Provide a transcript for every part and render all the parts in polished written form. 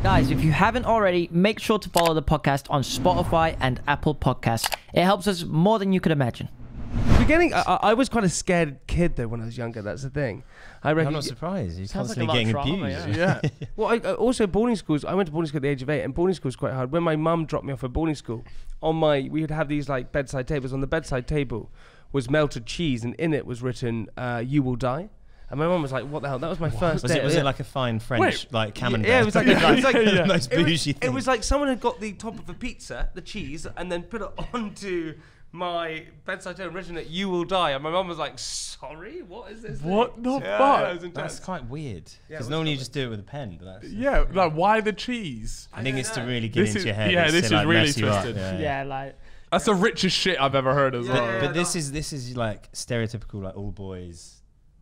Guys, if you haven't already, make sure to follow the podcast on Spotify and Apple Podcasts. It helps us more than you could imagine. Beginning, I was quite a scared kid though when I was younger. That's the thing. I reckon. I'm not surprised. You're Sounds constantly like a lot getting of trauma, abused. Yeah. Well, also boarding schools. I went to boarding school at the age of 8, and boarding school was quite hard. When my mum dropped me off at boarding school, we would have these like bedside tables. On the bedside table was melted cheese, and in it was written, "You will die." And my mum was like, "What the hell?" That was my first day. Was it like a fine French like camembert? Yeah, it was like the most it was, bougie thing. it was like someone had got the top of a pizza, the cheese, and then put it onto my bedside table and written it, "You will die." And my mum was like, "Sorry, what is this?" What thing?" the Yeah, fuck? it was intense. That's quite weird. Yeah, Because it normally you was just do it with a pen. But that's, Yeah, like why the cheese? I think don't it's to know. really get This into is- your head. yeah, It's this to, is like, really mess you up. twisted. Yeah, like That's the richest shit I've ever heard as well. Yeah. But this is like stereotypical like all boys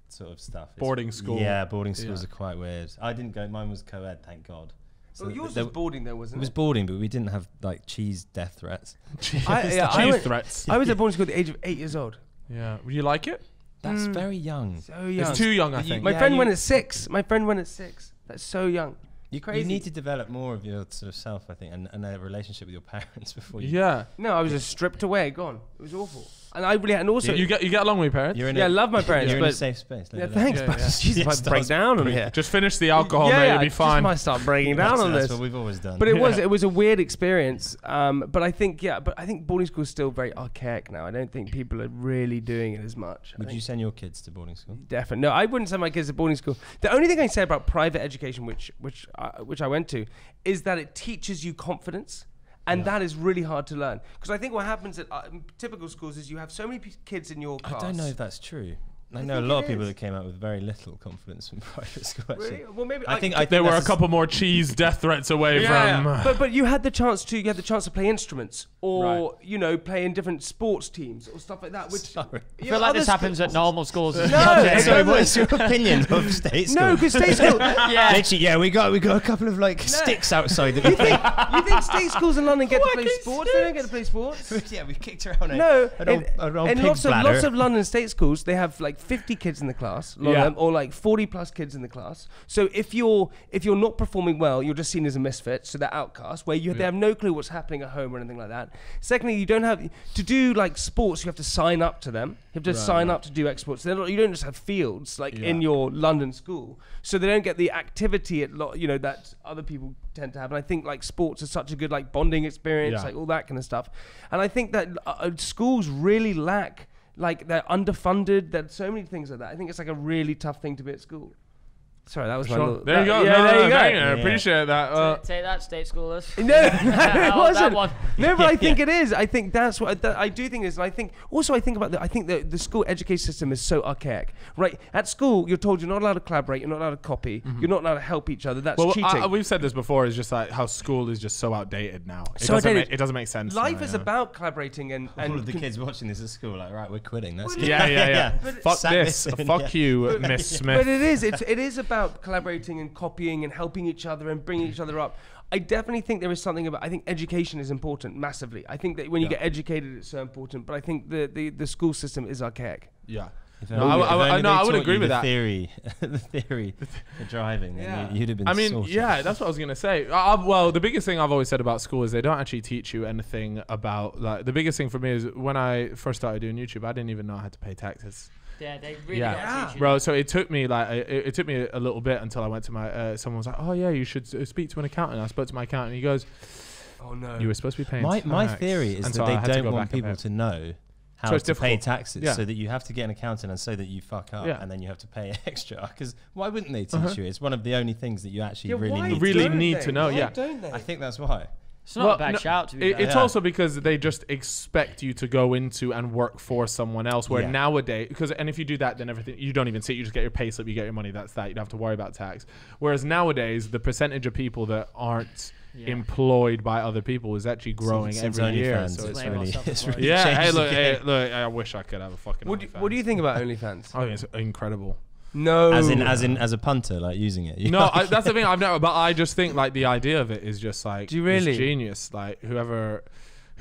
sort of stuff. It's- Boarding school. Yeah, boarding schools Yeah. are quite weird. I didn't go. Mine was co-ed, thank God. So Well, yours there- was boarding though, It wasn't was it? boarding, but we didn't have like cheese death threats. Cheese, I cheese went- threats. I was at boarding school at the age of 8 years old. Yeah, you like it? That's very young. So young. It's too young, I But you- think. My Yeah, friend you- went at 6. My friend went at 6. That's so young. You Crazy. need to develop more of your sort of self, I think, and a relationship with your parents before you. Yeah. No, I was just stripped away, gone. It was awful. And I really, and also, You get along with your parents? You're in yeah, I a, love my parents, you're in a but safe space. yeah, Leave it thanks, Yeah, but yeah. Jesus, Yeah, I might break starts down on here. Just finish the alcohol, yeah, mate. yeah, You'll be I just fine. might start breaking down on That's this. what we've always done. But it was a weird experience. But I think boarding school is still very archaic now. I don't think people are really doing it as much. Would you send your kids to boarding school? Definitely. No, I wouldn't send my kids to boarding school. The only thing I say about private education, which I went to, is that it teaches you confidence. And that is really hard to learn. Because I think what happens at typical schools is you have so many kids in your class. I don't know if that's true. I I know a think lot it of people is. that came out with very little confidence from private school. Actually. Really? Well, maybe I think There were a that's couple more cheese death threats away Yeah, from. but you had the chance to play instruments or play in different sports teams or stuff like that. Which Sorry. I feel like this happens at normal schools. as well, No, Jay. Sorry, what is your opinion of state school? No, because state school. Yeah. Literally, yeah, we got a couple of like sticks outside that we You think state schools in London get to play sports? They don't get to play sports. yeah, we kicked around No, an old in pig's lots bladder. of London state schools, they have like 50 kids in the class, a lot of Yeah. them, or like 40 plus kids in the class. So if you're not performing well, you're just seen as a misfit, so they're outcast, where they have no clue what's happening at home or anything like that. Secondly, you don't have to do like sports. You have to sign up to them. You have to sign up to do X sports. You don't just have fields like in your London school, so they don't get the activity that other people tend to have. And I think like sports is such a good like bonding experience, like all that kind of stuff. And I think that schools really lack. Like they're underfunded. There's so many things like that. I think it's like a really tough thing to be at school. Sorry, that was my little. There you go. Yeah, No, there you go. thank you. I appreciate that. Take that, state schoolers. No, it that wasn't. one. No, but I think it is. I think that's what I do think it is. And I think also I think the school education system is so archaic. Right, at school you're told you're not allowed to collaborate, you're not allowed to copy, you're not allowed to help each other. That's Well, cheating. we've said this before. Is just like how school is just so outdated now. It So doesn't outdated. it doesn't make sense. Life now, is yeah. about collaborating and All of the kids watching this at school, like, right, we're quitting. That's Yeah. Fuck Sack this. this in, Fuck yeah. you, Miss Smith. But it is about collaborating and copying and helping each other and bringing each other up. I definitely think there is something about. I think education is important massively. I think that when you get educated, it's so important. But I think the school system is archaic. Yeah. If No, only- I if only no, they I would taught agree you with the that. Theory, the theory for driving, then you'd have been I mean, sorted. yeah, that's what I was gonna say. Well, the biggest thing I've always said about school is they don't actually teach you anything about like. The biggest thing for me is when I first started doing YouTube, I didn't even know how to pay taxes. Yeah, they really gotta teach you. Bro. So it took me like it took me a little bit until I went to my. Someone was like, "Oh yeah, you should speak to an accountant." I spoke to my accountant, and he goes, Oh no. "You were supposed to be paying." my tax." theory is And that so I they had to don't go want back and people pay. to know how So it's to pay difficult. taxes, Yeah. so that you have to get an accountant and so that you fuck up, Yeah. and then you have to pay extra. Because why wouldn't they teach you? It's one of the only things that you actually Yeah, really why need. Really don't need they? to know, Why yeah. don't they? I think that's why. It's not a bad shout to be fair. It's Yeah. also because they just expect you to go into and work for someone else. Where Yeah. nowadays, and if you do that, then everything you don't even see. It, you just get your pay slip, you get your money. That's that. You don't have to worry about tax. Whereas nowadays, the percentage of people that aren't employed by other people is actually growing Since every year. OnlyFans, So it's Blame really, ourselves it's for it. really yeah, changed hey, the look, game. look, I wish I could have a fucking. What do you think about OnlyFans? I think it's incredible. No. as a punter, like using it. No, that's the thing. I've never, but I just think like the idea of it is just like Do you really? it's genius. Like whoever,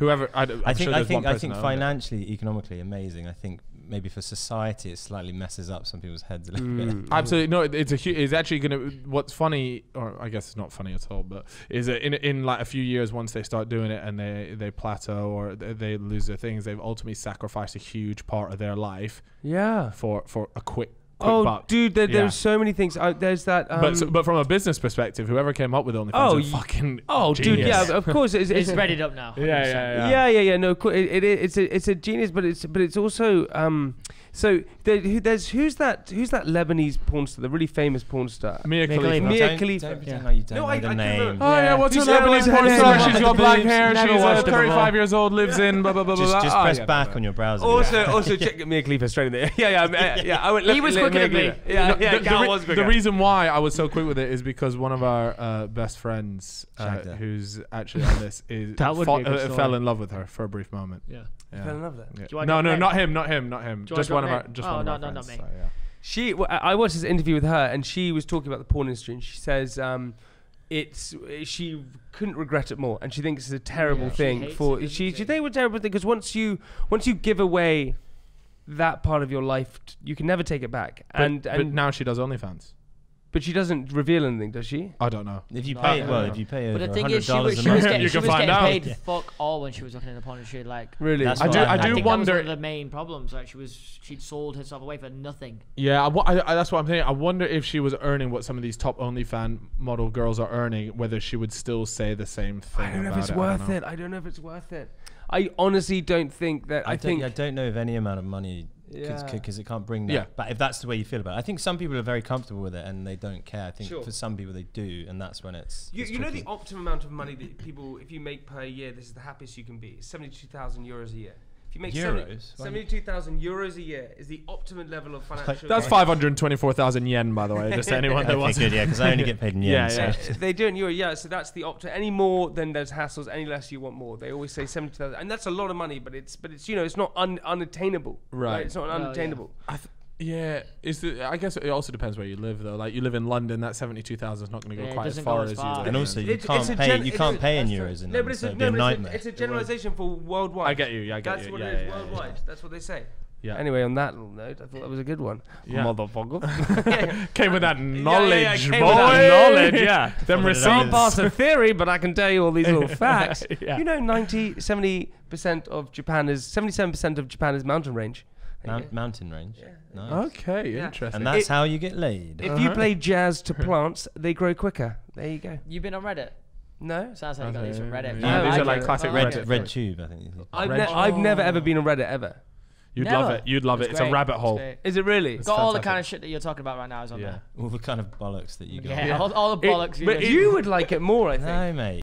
I think financially, financially, economically amazing. I think maybe for society it slightly messes up some people's heads a little bit. Absolutely. No, it's actually going to, what's funny, or I guess it's not funny at all, but is that in like a few years, once they start doing it and they plateau or they lose their things, they've ultimately sacrificed a huge part of their life for a quick buck. Dude, there's so many things. There's that. But from a business perspective, whoever came up with OnlyFans is fucking dude, genius. yeah, of course, it's readied up now. Yeah. No, it's a genius, but it's also so who's that Lebanese porn star, the really famous porn star? Mia Khalifa. Mia Khalifa. Don't pretend like you don't know the name. Oh yeah, what's her Who's that Lebanese one? porn star? She's got black hair. Never She's watched it 35 years old. Lives in blah blah blah blah. Just press back on your browser. Also check Mia Khalifa straight in there. Yeah. I went. He was quicker than me. The reason why I was so quick with it is because one of our best friends, who's actually on this, fell in love with her for a brief moment. Yeah. Fell in love with her. Yeah. No, not him. Just one of our friends. Not me. So, I watched this interview with her, and she was talking about the porn industry, and she says she couldn't regret it more, and she thinks it's a terrible thing she thinks it was a terrible thing because once you give away that part of your life, you can never take it back. But now she does OnlyFans. But she doesn't reveal anything, does she? I don't know. If you pay, if you pay over But the thing is, $100 she was You can find getting out. paid fuck all when she was working in the porn industry. Like, Really? That's I what do think wonder. that was one of the main problems. Like, she'd sold herself away for nothing. Yeah, that's what I'm saying. I wonder if she was earning what some of these top OnlyFans model girls are earning, whether she would still say the same thing. I don't know if it's worth it. I don't know if it's worth it. I honestly don't think that. I don't know if any amount of money, because it can't bring that. Yeah. But if that's the way you feel about it, I think some people are very comfortable with it and they don't care. I think for some people they do, and that's when it's. You know the optimum amount of money that people, if you make per year, this is the happiest you can be. 72,000 euros a year. If you make euros, 72,000 euros a year is the optimum level of financial. That's 524,000 yen, by the way. Just anyone that wants. Good, yeah, because I only get paid in yen. They do in euro, so that's the optimum. Any more, then there's hassles. Any less, you want more. They always say 70,000, and that's a lot of money, but it's it's not unattainable. Right. It's not unattainable. I guess it also depends where you live, though. Like you live in London, that 72,000 is not going to go quite as far as you live. And also, you can't pay in euros in London, so it'd be a nightmare. It's a generalization for worldwide. I get you. That's what it is worldwide. That's what they say. Yeah. Anyway, on that little note, I thought that was a good one. Yeah. Motherfucker. Came with that knowledge, boy. Knowledge, yeah. Them receipts. Can't pass a theory, but I can tell you all these little facts. You know, 70% of Japan is 77% of Japan is mountain range. Mountain range. Yeah. Nice. Okay, interesting. And that's how you get laid. If you play jazz to plants, they grow quicker. There you go. You've been on Reddit? No? Sounds like you got these from Reddit. Yeah, these are like classic Red Tube, I think. I've never ever been on Reddit ever. You'd love it. You'd love it. It's a rabbit hole. Is it really? Got all the kind of shit that you're talking about right now is on there. All the kind of bollocks that you got. Yeah, all the bollocks. But you would like it more, I think. No, mate.